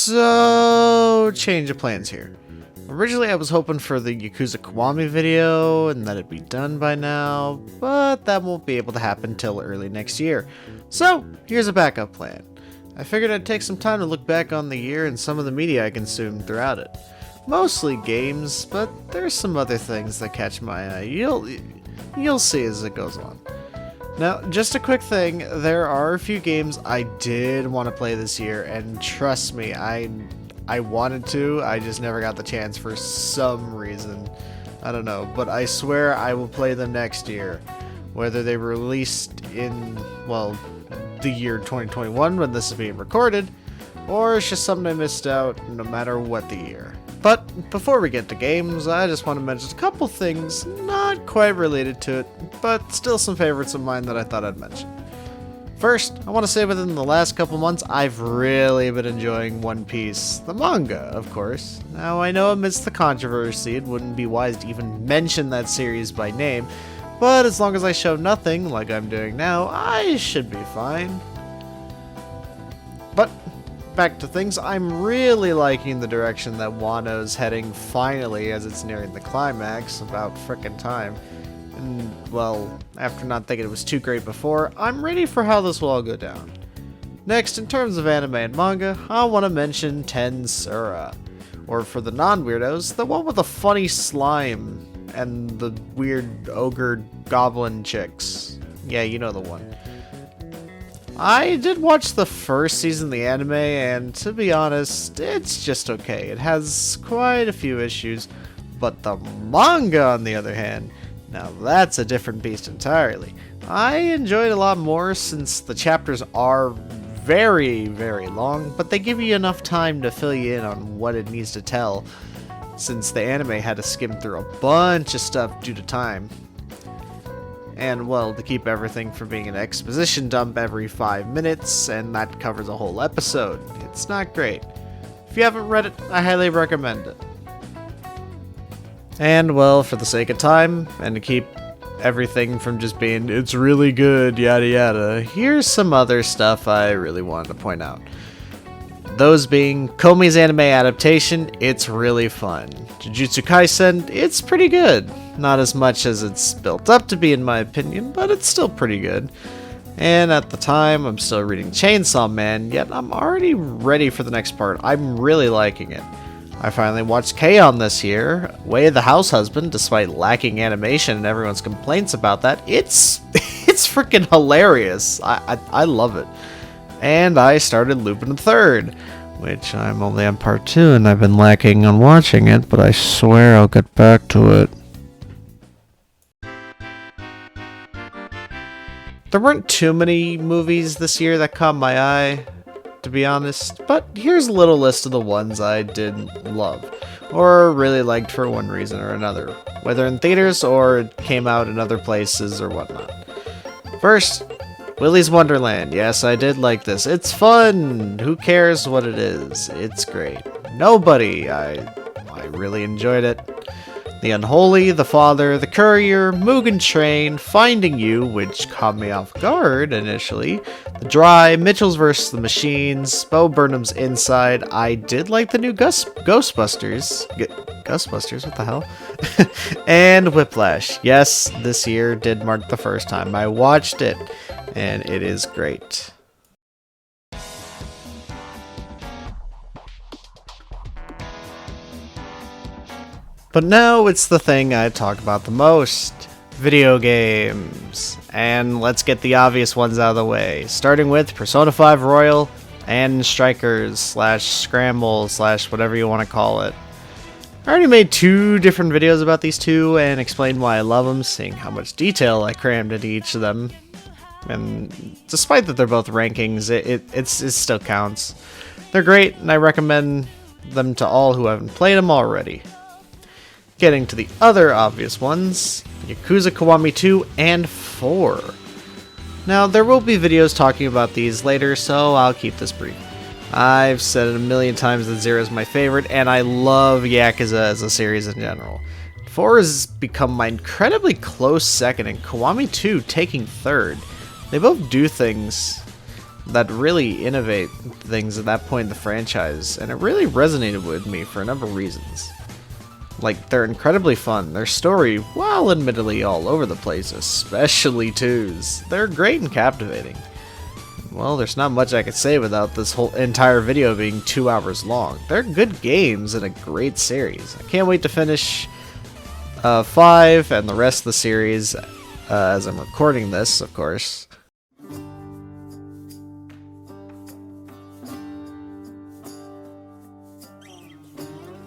So, change of plans here. Originally I was hoping for the Yakuza Kiwami video and that it'd be done by now, but that won't be able to happen till early next year. So, here's a backup plan. I figured I'd take some time to look back on the year and some of the media I consumed throughout it. Mostly games, but there's some other things that catch my eye. You'll see as it goes on. Now, just a quick thing, there are a few games I did want to play this year, and trust me, I wanted to, I just never got the chance for some reason. I don't know, but I swear I will play them next year. Whether they were released in, well, the year 2021 when this is being recorded, or it's just something I missed out no matter what the year. But before we get to games, I just want to mention a couple things not quite related to it, but still some favorites of mine that I thought I'd mention. First, I want to say within the last couple months, I've really been enjoying One Piece, the manga, of course. Now, I know amidst the controversy, it wouldn't be wise to even mention that series by name, but as long as I show nothing, like I'm doing now, I should be fine. But back to things, I'm really liking the direction that Wano's heading finally as it's nearing the climax, about frickin' time. And, well, after not thinking it was too great before, I'm ready for how this will all go down. Next, in terms of anime and manga, I want to mention Tensura. Or for the non-weirdos, the one with the funny slime and the weird ogre goblin chicks. Yeah, you know the one. I did watch the first season of the anime, and to be honest, it's just okay. It has quite a few issues, but the manga, on the other hand, now that's a different beast entirely. I enjoyed it a lot more since the chapters are very, very long, but they give you enough time to fill you in on what it needs to tell, since the anime had to skim through a bunch of stuff due to time. And, well, to keep everything from being an exposition dump every 5 minutes, and that covers a whole episode. It's not great. If you haven't read it, I highly recommend it. And, well, for the sake of time, and to keep everything from just being, it's really good, yada yada, here's some other stuff I really wanted to point out. Those being Komi's anime adaptation, it's really fun. Jujutsu Kaisen, it's pretty good. Not as much as it's built up to be in my opinion, but it's still pretty good. And at the time, I'm still reading Chainsaw Man, yet I'm already ready for the next part. I'm really liking it. I finally watched K-On! This year, Way of the House Husband, despite lacking animation and everyone's complaints about that. It's freaking hilarious. I love it. And I started Lupin III, which I'm only on part 2 and I've been lacking on watching it, but I swear I'll get back to it. There weren't too many movies this year that caught my eye, to be honest, but here's a little list of the ones I did love, or really liked for one reason or another, whether in theaters or it came out in other places or whatnot. First, Willys Wonderland. Yes, I did like this. It's fun! Who cares what it is? It's great. Nobody! I really enjoyed it. The Unholy, The Father, The Courier, Mugen Train, Finding You, which caught me off guard initially, The Dry, Mitchell's vs. the Machines, Bo Burnham's Inside. I did like the new Ghostbusters. Ghostbusters? What the hell? And Whiplash. Yes, this year did mark the first time I watched it, and it is great. But now it's the thing I talk about the most. Video games. And let's get the obvious ones out of the way. Starting with Persona 5 Royal and Strikers / Scramble / whatever you want to call it. I already made 2 different videos about these two and explained why I love them, seeing how much detail I crammed into each of them. And despite that they're both rankings, it still counts. They're great and I recommend them to all who haven't played them already. Getting to the other obvious ones, Yakuza Kiwami 2 and 4. Now, there will be videos talking about these later, so I'll keep this brief. I've said it a million times that 0 is my favorite, and I love Yakuza as a series in general. 4 has become my incredibly close second, and Kiwami 2 taking third. They both do things that really innovate things at that point in the franchise, and it really resonated with me for a number of reasons. Like, they're incredibly fun. Their story, while admittedly all over the place, especially 2's, they're great and captivating. Well, there's not much I could say without this whole entire video being 2 hours long. They're good games and a great series. I can't wait to finish 5 and the rest of the series as I'm recording this, of course.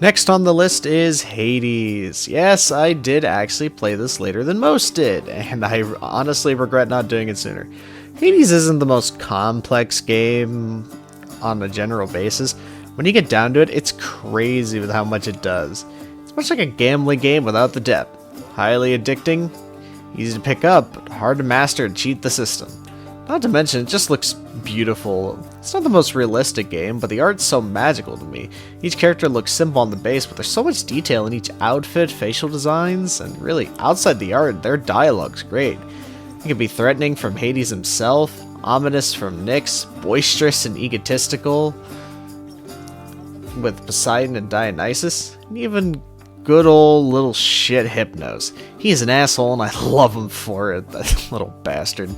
Next on the list is Hades. Yes, I did actually play this later than most did, and I honestly regret not doing it sooner. Hades isn't the most complex game on a general basis. When you get down to it, it's crazy with how much it does. It's much like a gambling game without the depth. Highly addicting, easy to pick up, but hard to master and cheat the system. Not to mention, it just looks beautiful. It's not the most realistic game, but the art's so magical to me. Each character looks simple on the base, but there's so much detail in each outfit, facial designs, and really, outside the art, their dialogue's great. It can be threatening from Hades himself, ominous from Nyx, boisterous and egotistical with Poseidon and Dionysus, and even good old little shit Hypnos. He's an asshole and I love him for it, that little bastard.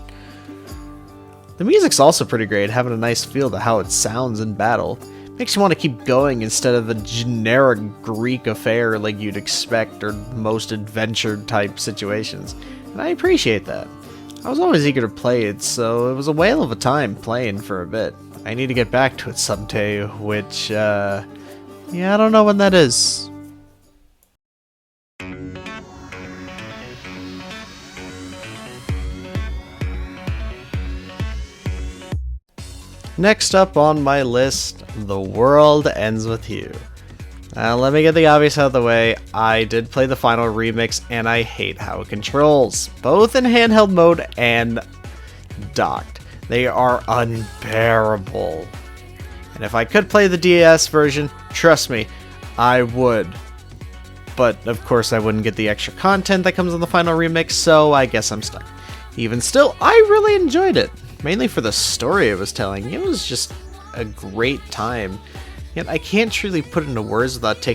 The music's also pretty great, having a nice feel to how it sounds in battle. Makes you want to keep going instead of a generic Greek affair like you'd expect or most adventure type situations, and I appreciate that. I was always eager to play it, so it was a whale of a time playing for a bit. I need to get back to it someday, which, yeah, I don't know when that is. Next up on my list, The World Ends With You. Let me get the obvious out of the way. I did play the final remix and I hate how it controls, both in handheld mode and docked. They are unbearable. And if I could play the DS version, trust me, I would. But of course I wouldn't get the extra content that comes in the final remix, so I guess I'm stuck. Even still, I really enjoyed it. Mainly for the story it was telling. It was just a great time. Yet I can't truly put it into words without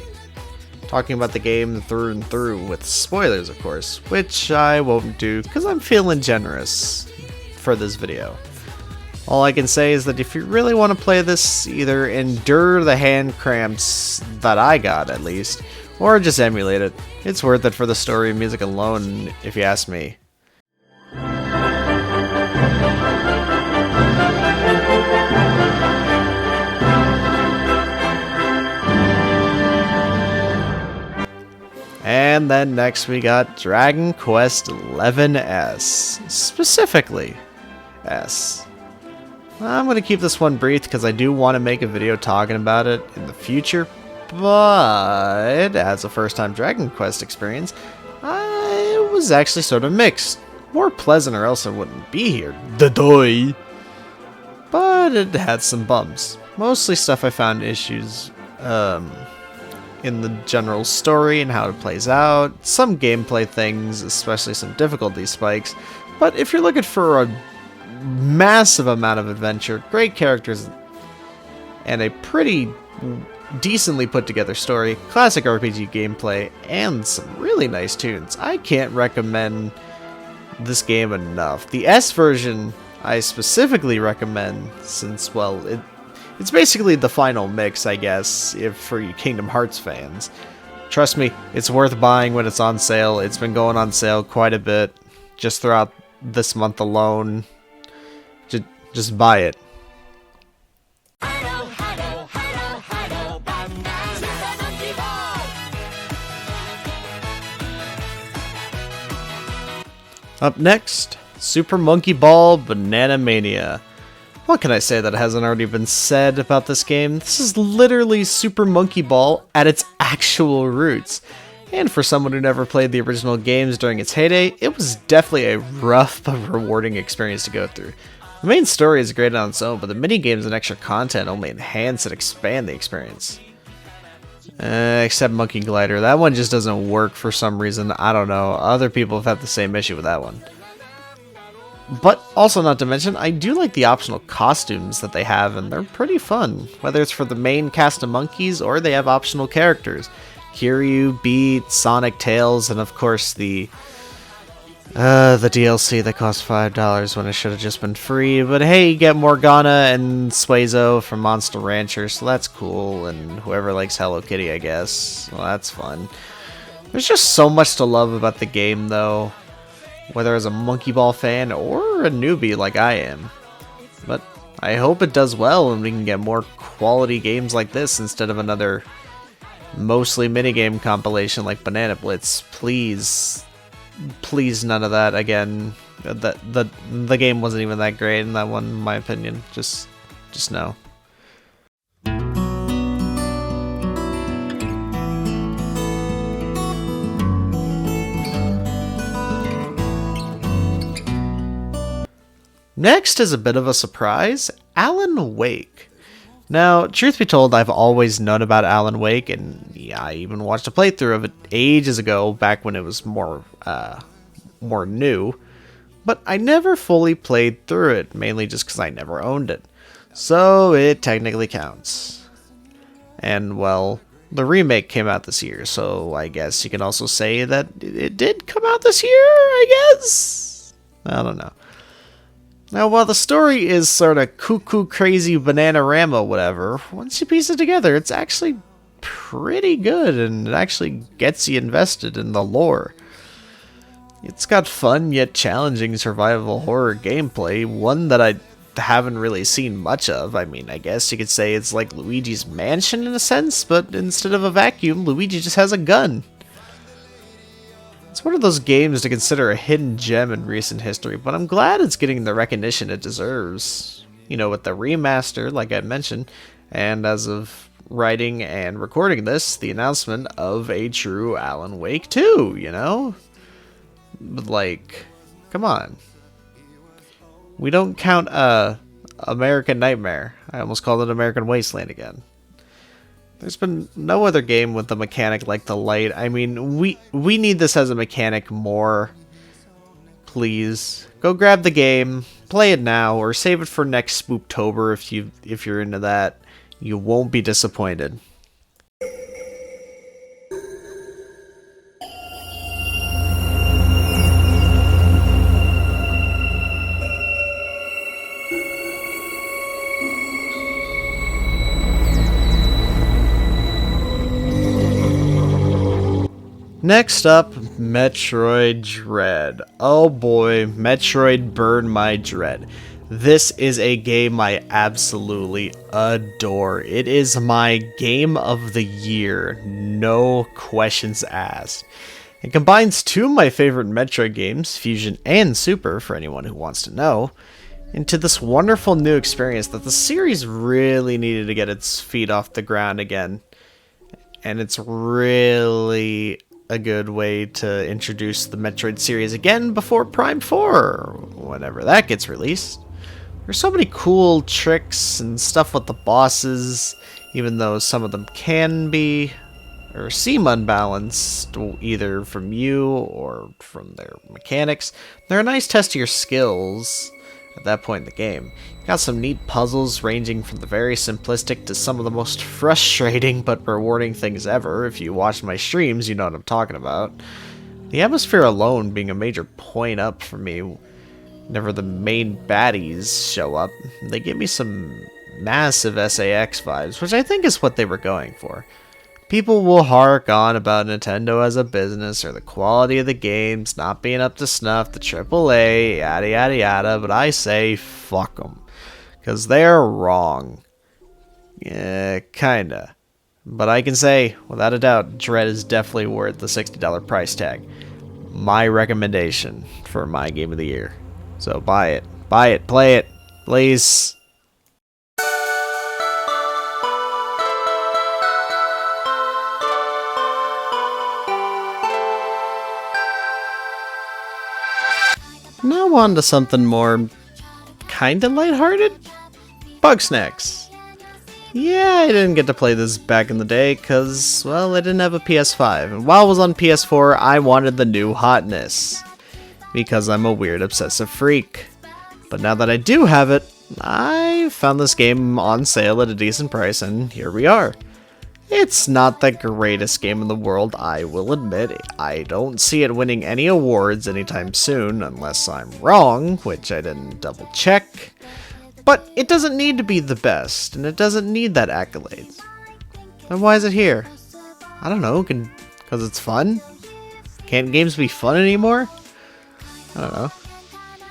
talking about the game through and through, with spoilers of course, which I won't do because I'm feeling generous for this video. All I can say is that if you really want to play this, either endure the hand cramps that I got at least, or just emulate it. It's worth it for the story and music alone, if you ask me. And then next we got Dragon Quest XI-S, specifically S. I'm going to keep this one brief because I do want to make a video talking about it in the future, but as a first time Dragon Quest experience, I was actually sort of mixed. More pleasant or else I wouldn't be here, da-doy. But it had some bumps. Mostly stuff I found issues, in the general story and how it plays out, some gameplay things, especially some difficulty spikes, but if you're looking for a massive amount of adventure, great characters, and a pretty decently put together story, classic RPG gameplay, and some really nice tunes, I can't recommend this game enough. The S version I specifically recommend since, well, it's basically the final mix, I guess, for you Kingdom Hearts fans. Trust me, it's worth buying when it's on sale. It's been going on sale quite a bit just throughout this month alone. Just buy it. Up next, Super Monkey Ball Banana Mania. What can I say that hasn't already been said about this game? This is literally Super Monkey Ball at its actual roots. And for someone who never played the original games during its heyday, it was definitely a rough but rewarding experience to go through. The main story is great on its own, but the minigames and extra content only enhance and expand the experience. Except Monkey Glider. That one just doesn't work for some reason. I don't know. Other people have had the same issue with that one. But also not to mention, I do like the optional costumes that they have, and they're pretty fun. Whether it's for the main cast of monkeys, or they have optional characters. Kiryu, Beat, Sonic, Tails, and of course the DLC that costs $5 when it should have just been free. But hey, you get Morgana and Suezo from Monster Rancher, so that's cool. And whoever likes Hello Kitty, I guess. Well, that's fun. There's just so much to love about the game, though. Whether as a Monkey Ball fan or a newbie like I am. But I hope it does well and we can get more quality games like this instead of another mostly minigame compilation like Banana Blitz. Please. Please, none of that again. The game wasn't even that great in that one, in my opinion. Just no. Next is a bit of a surprise, Alan Wake. Now, truth be told, I've always known about Alan Wake, and yeah, I even watched a playthrough of it ages ago, back when it was more new, but I never fully played through it, mainly just because I never owned it. So it technically counts. And well, the remake came out this year, so I guess you can also say that it did come out this year, I guess? I don't know. Now, while the story is sort of cuckoo, crazy, Bananarama, whatever, once you piece it together, it's actually pretty good, and it actually gets you invested in the lore. It's got fun yet challenging survival horror gameplay, one that I haven't really seen much of. I mean, I guess you could say it's like Luigi's Mansion in a sense, but instead of a vacuum, Luigi just has a gun. It's one of those games to consider a hidden gem in recent history, but I'm glad it's getting the recognition it deserves. You know, with the remaster, like I mentioned, and as of writing and recording this, the announcement of a true Alan Wake 2, you know? But like, come on. We don't count American Nightmare. I almost called it American Wasteland again. There's been no other game with a mechanic like the light. I mean, we need this as a mechanic more. Please go grab the game, play it now, or save it for next Spooktober if you're into that. You won't be disappointed. Next up, Metroid Dread. Oh boy, Metroid Burn My Dread. This is a game I absolutely adore. It is my game of the year, no questions asked. It combines two of my favorite Metroid games, Fusion and Super, for anyone who wants to know, into this wonderful new experience that the series really needed to get its feet off the ground again. And it's really a good way to introduce the Metroid series again before Prime 4, whenever that gets released. There's so many cool tricks and stuff with the bosses, even though some of them can be or seem unbalanced, either from you or from their mechanics. They're a nice test of your skills at that point in the game. Got some neat puzzles ranging from the very simplistic to some of the most frustrating but rewarding things ever. If you watch my streams, you know what I'm talking about. The atmosphere alone being a major point up for me whenever the main baddies show up. They give me some massive SAX vibes, which I think is what they were going for. People will hark on about Nintendo as a business or the quality of the games not being up to snuff, the AAA, yada yada yada, but I say fuck them. Because they're wrong. Yeah, kinda. But I can say, without a doubt, Dread is definitely worth the $60 price tag. My recommendation for my game of the year. So buy it. Buy it. Play it. Please. Now on to something more kinda lighthearted? Bugsnax. Yeah, I didn't get to play this back in the day because, well, I didn't have a PS5. And while I was on PS4, I wanted the new hotness. Because I'm a weird obsessive freak. But now that I do have it, I found this game on sale at a decent price, and here we are. It's not the greatest game in the world, I will admit. I don't see it winning any awards anytime soon, unless I'm wrong, which I didn't double check. But it doesn't need to be the best, and it doesn't need that accolades. Then why is it here? I don't know, because it's fun? Can't games be fun anymore? I don't know.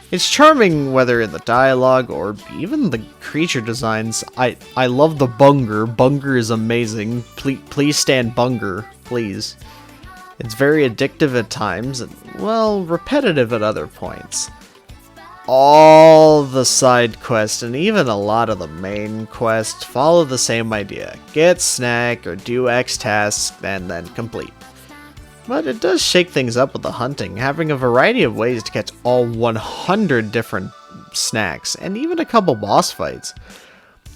It's charming whether in the dialogue or even the creature designs. I love the Bunger. Bunger is amazing. Please stand Bunger, please. It's very addictive at times and, well, repetitive at other points. All the side quests and even a lot of the main quests follow the same idea. Get snack or do X tasks and then complete. But it does shake things up with the hunting, having a variety of ways to catch all 100 different snacks, and even a couple boss fights.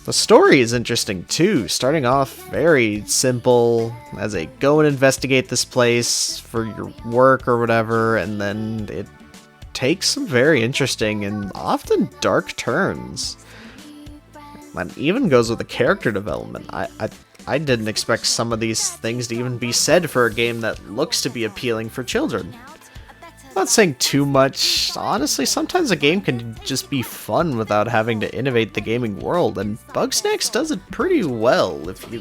The story is interesting too, starting off very simple, as a go and investigate this place for your work or whatever, and then it takes some very interesting and often dark turns. And even goes with the character development. I didn't expect some of these things to even be said for a game that looks to be appealing for children. I'm not saying too much. Honestly, sometimes a game can just be fun without having to innovate the gaming world, and Bugsnax does it pretty well. If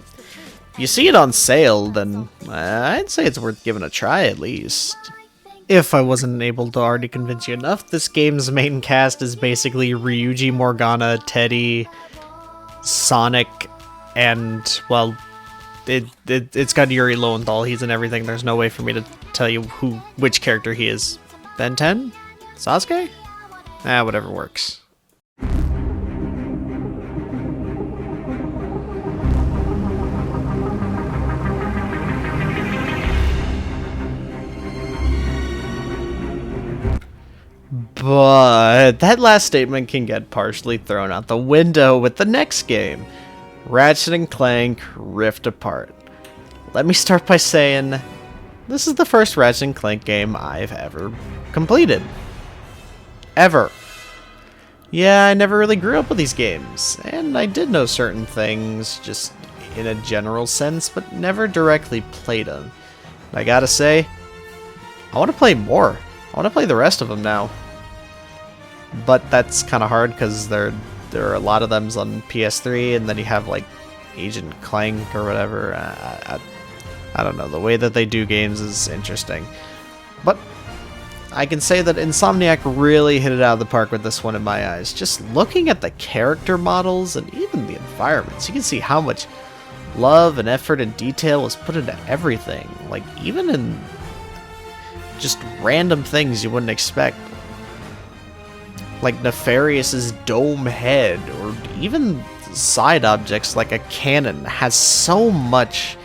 you see it on sale, then I'd say it's worth giving a try at least. If I wasn't able to already convince you enough, this game's main cast is basically Ryuji, Morgana, Teddy, Sonic, and, well, it's got Yuri Lowenthal. He's in everything. There's no way for me to tell you which character he is. Ben 10? Sasuke? Whatever works. But that last statement can get partially thrown out the window with the next game. Ratchet and Clank Rift Apart. Let me start by saying, this is the first Ratchet and Clank game I've ever completed. Ever. Yeah, I never really grew up with these games, and I did know certain things, just in a general sense, but never directly played them. And I gotta say, I want to play more. I want to play the rest of them now. But that's kind of hard, because there are a lot of them on PS3, and then you have like Agent Clank or whatever. I don't know. The way that they do games is interesting. But I can say that Insomniac really hit it out of the park with this one in my eyes. Just looking at the character models and even the environments, you can see how much love and effort and detail was put into everything. Like, even in just random things you wouldn't expect. Like Nefarious's dome head, or even side objects like a cannon, has so much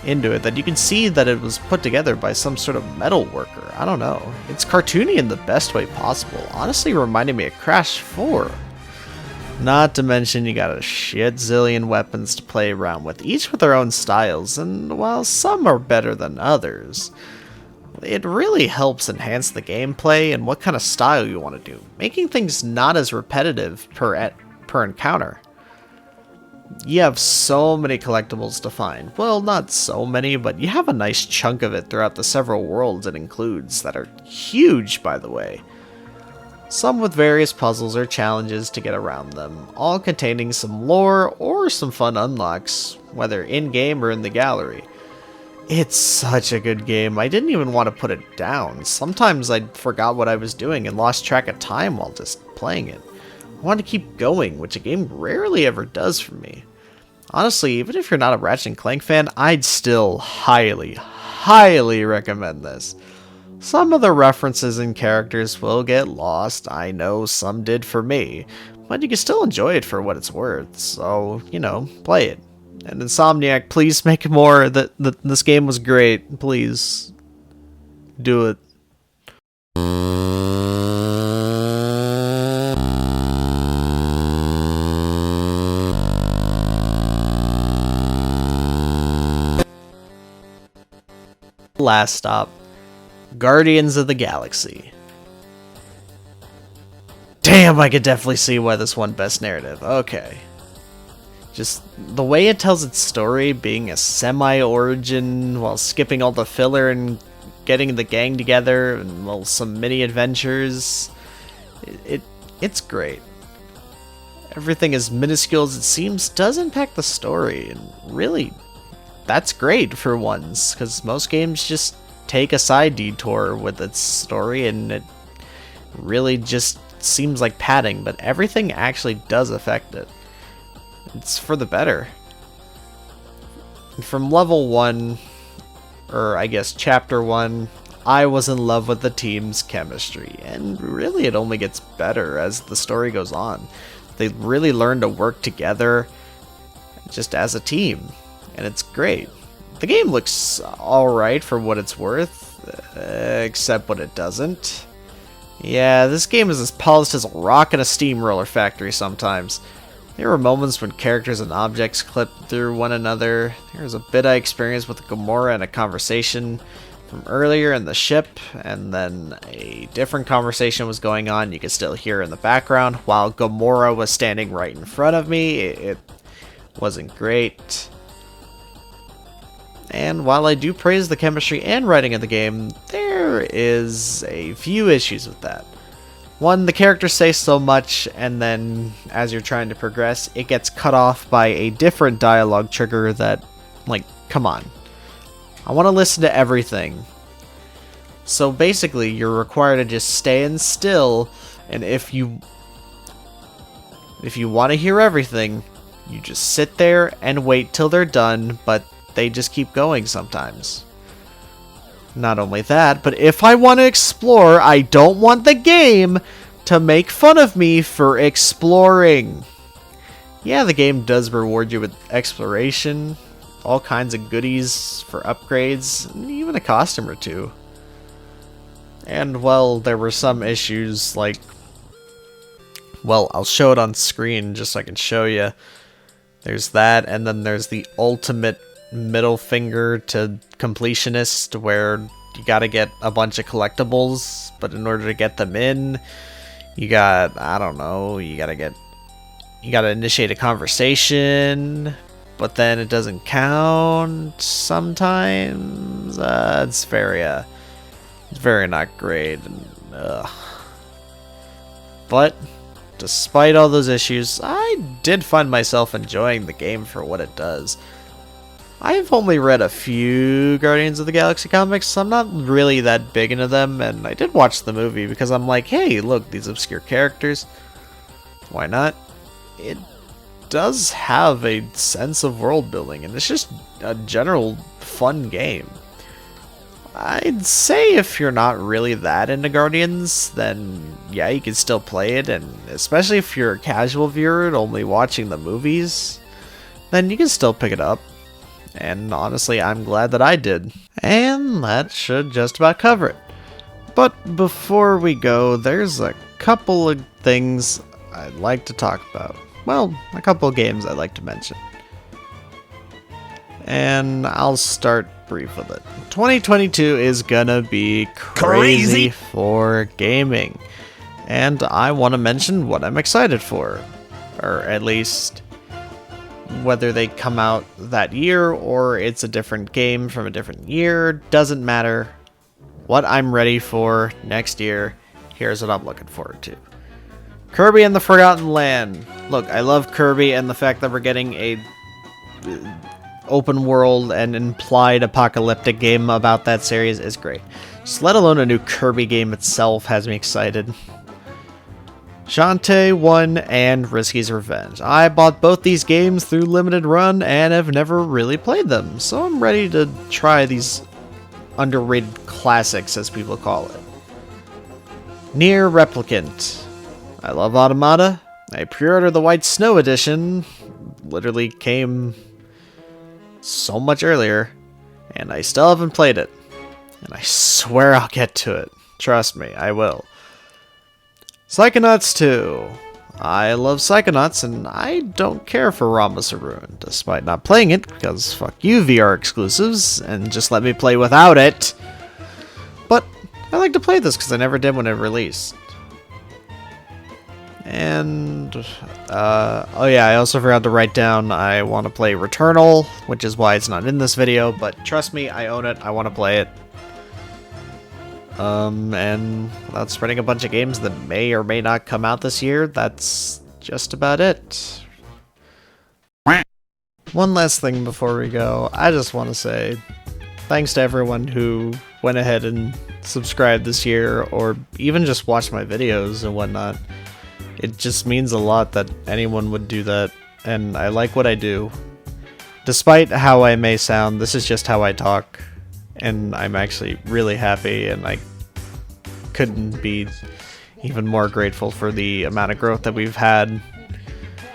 into it that you can see that it was put together by some sort of metal worker. I don't know. It's cartoony in the best way possible. Honestly reminded me of Crash 4. Not to mention you got a shit zillion weapons to play around with, each with their own styles, and while some are better than others, it really helps enhance the gameplay and what kind of style you want to do, making things not as repetitive per encounter. You have so many collectibles to find. Well, not so many, but you have a nice chunk of it throughout the several worlds it includes, that are huge, by the way. Some with various puzzles or challenges to get around them, all containing some lore or some fun unlocks, whether in-game or in the gallery. It's such a good game, I didn't even want to put it down. Sometimes I forgot what I was doing and lost track of time while just playing it. I wanted to keep going, which a game rarely ever does for me. Honestly, even if you're not a Ratchet and Clank fan, I'd still highly, highly recommend this. Some of the references and characters will get lost, I know some did for me, but you can still enjoy it for what it's worth, so, you know, play it. And Insomniac, please make more. This game was great. Please do it. Last stop, Guardians of the Galaxy. Damn! Damn, I could definitely see why this won Best Narrative. Okay. Just the way it tells its story, being a semi-origin while skipping all the filler and getting the gang together and, well, some mini adventures. It's great. Everything as minuscule as it seems does impact the story, and really, that's great for once, because most games just take a side detour with its story and it really just seems like padding, but everything actually does affect it. It's for the better. From level 1, or I guess chapter 1, I was in love with the team's chemistry, and really it only gets better as the story goes on. They really learn to work together just as a team, and it's great. The game looks alright for what it's worth, except when it doesn't. Yeah, this game is as polished as a rock in a steamroller factory sometimes. There were moments when characters and objects clipped through one another. There was a bit I experienced with Gamora in a conversation from earlier in the ship, and then a different conversation was going on. You could still hear in the background while Gamora was standing right in front of me. It wasn't great. And while I do praise the chemistry and writing of the game, there is a few issues with that. One, the characters say so much, and then as you're trying to progress, it gets cut off by a different dialogue trigger that, like, come on. I want to listen to everything. So basically, you're required to just stand still, and if you want to hear everything, you just sit there and wait till they're done, but they just keep going sometimes. Not only that, but if I want to explore, I don't want the game to make fun of me for exploring. Yeah, the game does reward you with exploration, all kinds of goodies for upgrades, and even a costume or two. And, well, there were some issues, like, well, I'll show it on screen just so I can show you. There's that, and then there's the ultimate middle finger to completionist, where you gotta get a bunch of collectibles, but in order to get them in, you gotta initiate a conversation, but then it doesn't count sometimes. It's very not great. And, but despite all those issues, I did find myself enjoying the game for what it does. I've only read a few Guardians of the Galaxy comics, so I'm not really that big into them, and I did watch the movie because I'm like, hey, look, these obscure characters. Why not? It does have a sense of world building, and it's just a general fun game. I'd say if you're not really that into Guardians, then yeah, you can still play it, and especially if you're a casual viewer only watching the movies, then you can still pick it up. And honestly, I'm glad that I did. And that should just about cover it. But before we go, there's a couple of things I'd like to talk about. Well, a couple of games I'd like to mention. And I'll start brief with it. 2022 is gonna be crazy for gaming. And I want to mention what I'm excited for. Or at least whether they come out that year or it's a different game from a different year, doesn't matter. What I'm ready for next year, here's what I'm looking forward to. Kirby and the Forgotten Land. Look, I love Kirby, and the fact that we're getting a open world and implied apocalyptic game about that series is great. Just let alone a new Kirby game itself has me excited. Shantae 1 and Risky's Revenge. I bought both these games through Limited Run and have never really played them, so I'm ready to try these underrated classics, as people call it. Nier Replicant. I love Automata. I pre-ordered the White Snow edition. Literally came so much earlier, and I still haven't played it. And I swear I'll get to it. Trust me, I will. Psychonauts 2. I love Psychonauts, and I don't care for Rhombus of Ruin, despite not playing it, because fuck you VR exclusives, and just let me play without it. But I like to play this because I never did when it released. And, oh yeah, I also forgot to write down I want to play Returnal, which is why it's not in this video, but trust me, I own it, I want to play it. And without spreading a bunch of games that may or may not come out this year, that's just about it. One last thing before we go, I just want to say thanks to everyone who went ahead and subscribed this year, or even just watched my videos and whatnot. It just means a lot that anyone would do that, and I like what I do. Despite how I may sound, this is just how I talk, and I'm actually really happy, and I couldn't be even more grateful for the amount of growth that we've had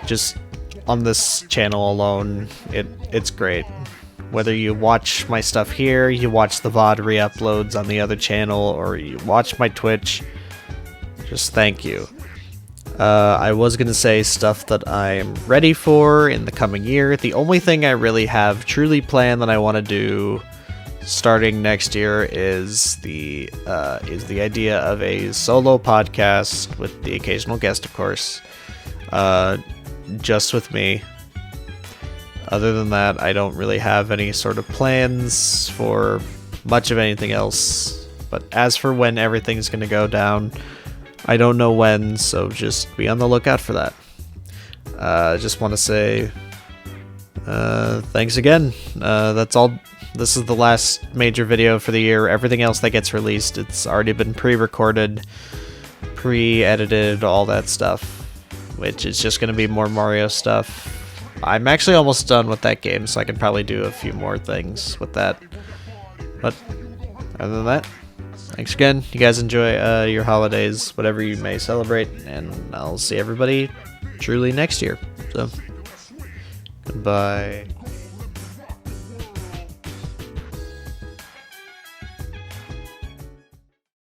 just on this channel alone. It's great. Whether you watch my stuff here, you watch the VOD re-uploads on the other channel, or you watch my Twitch, just thank you. I was gonna say stuff that I'm ready for in the coming year. The only thing I really have truly planned that I want to do starting next year is the idea of a solo podcast with the occasional guest, of course, just with me. Other than that, I don't really have any sort of plans for much of anything else. But as for when everything's gonna go down, I don't know when, so just be on the lookout for that. Just want to say thanks again. That's all. This is the last major video for the year. Everything else that gets released, it's already been pre-recorded, pre-edited, all that stuff, which is just going to be more Mario stuff. I'm actually almost done with that game, so I can probably do a few more things with that. But other than that, thanks again. You guys enjoy your holidays, whatever you may celebrate, and I'll see everybody truly next year. So, goodbye.